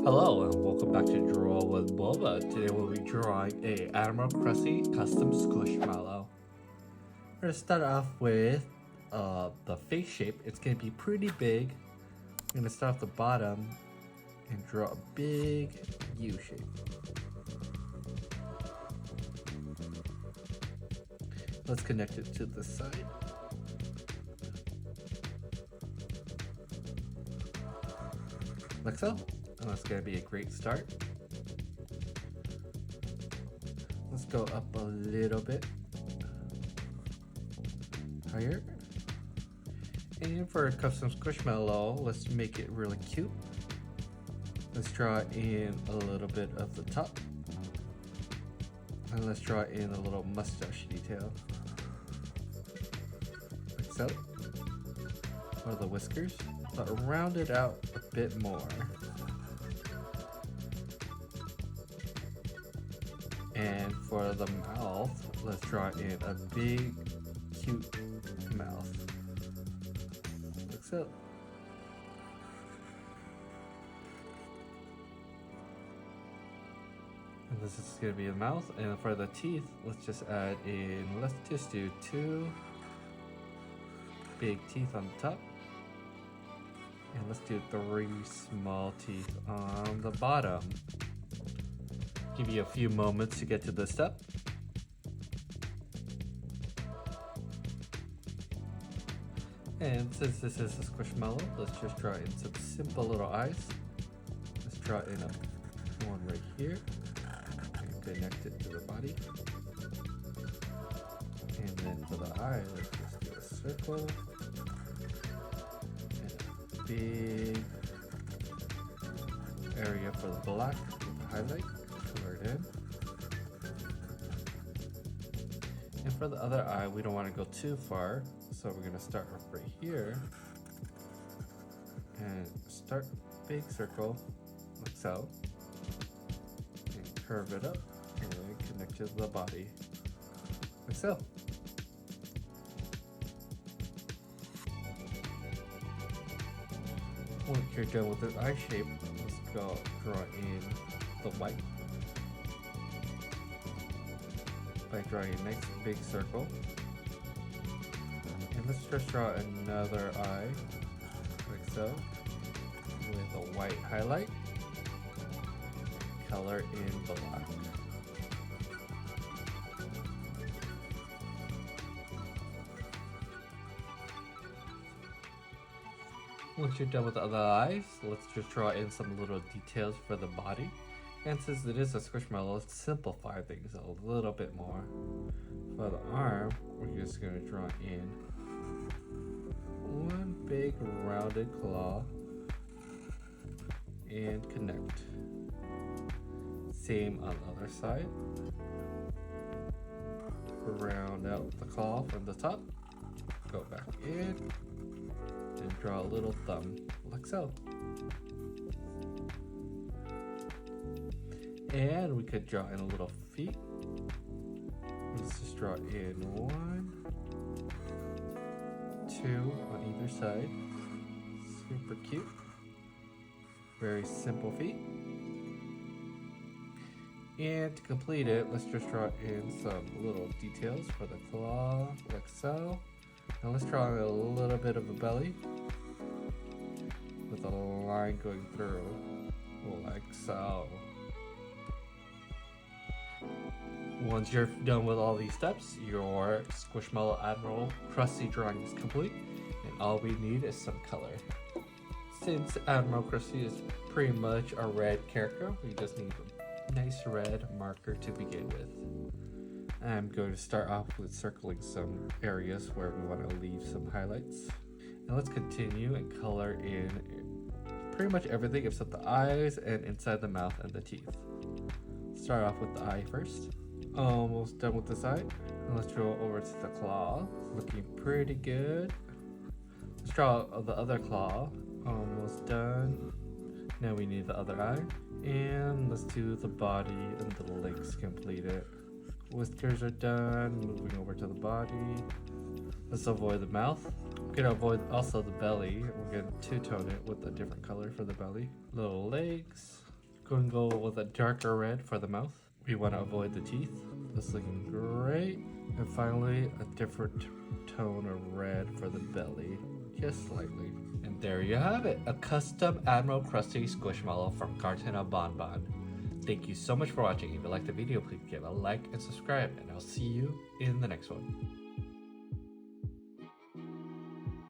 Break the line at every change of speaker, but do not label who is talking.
Hello and welcome back to Draw with Boba. Today we'll be drawing a Admiral Krusty custom Squishmallow. We're going to start off with the face shape. It's going to be pretty big. I'm going to start off the bottom and draw a big U shape. Let's connect it to the side. Like so. And that's going to be a great start. Let's go up a little bit higher. And for a custom Squishmallow, let's make it really cute. Let's draw in a little bit of the top. And let's draw in a little mustache detail. Like so. For the whiskers, but round it out a bit more. And for the mouth, let's draw in a big, cute mouth. Like so. And this is going to be the mouth. And for the teeth, let's just add in, let's just do 2 big teeth on the top. And let's do 3 small teeth on the bottom. Give you a few moments to get to this step. And since this is a Squishmallow, let's just draw in some simple little eyes. Let's draw in one right here and connect it to the body. And then for the eye, let's just do a circle and a big area for the black with the highlight. In. And for the other eye, we don't want to go too far, so we're going to start off right here and start big circle like so, and curve it up and connect it to the body like so. Once you're done with the eye shape, let's go draw in the white by drawing a nice big circle. And let's just draw another eye, like so, with a white highlight, color in black. Once you're done with the other eyes, let's just draw in some little details for the body. And since it is a Squishmallow, let's simplify things a little bit more. For the arm, we're just going to draw in one big rounded claw and connect. Same on the other side. Round out the claw from the top, go back in, and draw a little thumb, like so. And we could draw in a little feet. Let's just draw in 1, 2 on either side. Super cute. Very simple feet. And to complete it, let's just draw in some little details for the claw, like so. And let's draw in a little bit of a belly with a line going through, like so. Once you're done with all these steps, your Squishmallow Admiral Krusty drawing is complete, and all we need is some color. Since Admiral Krusty is pretty much a red character, we just need a nice red marker to begin with. I'm going to start off with circling some areas where we want to leave some highlights. And let's continue and color in pretty much everything except the eyes and inside the mouth and the teeth. Start off with the eye first. Almost done with this eye. And let's draw over to the claw. Looking pretty good. Let's draw the other claw. Almost done. Now we need the other eye. And let's do the body and the legs completed. Whiskers are done. Moving over to the body. Let's avoid the mouth. We're gonna avoid also the belly. We're gonna two-tone it with a different color for the belly. Little legs. Going to go with a darker red for the mouth. We want to avoid the teeth. This looking great. And finally, a different tone of red for the belly, just slightly. And there you have it, a custom Admiral Krusty Squishmallow from Garten of Banban. Thank you so much for watching. If you liked the video, please give a like and subscribe, and I'll see you in the next one.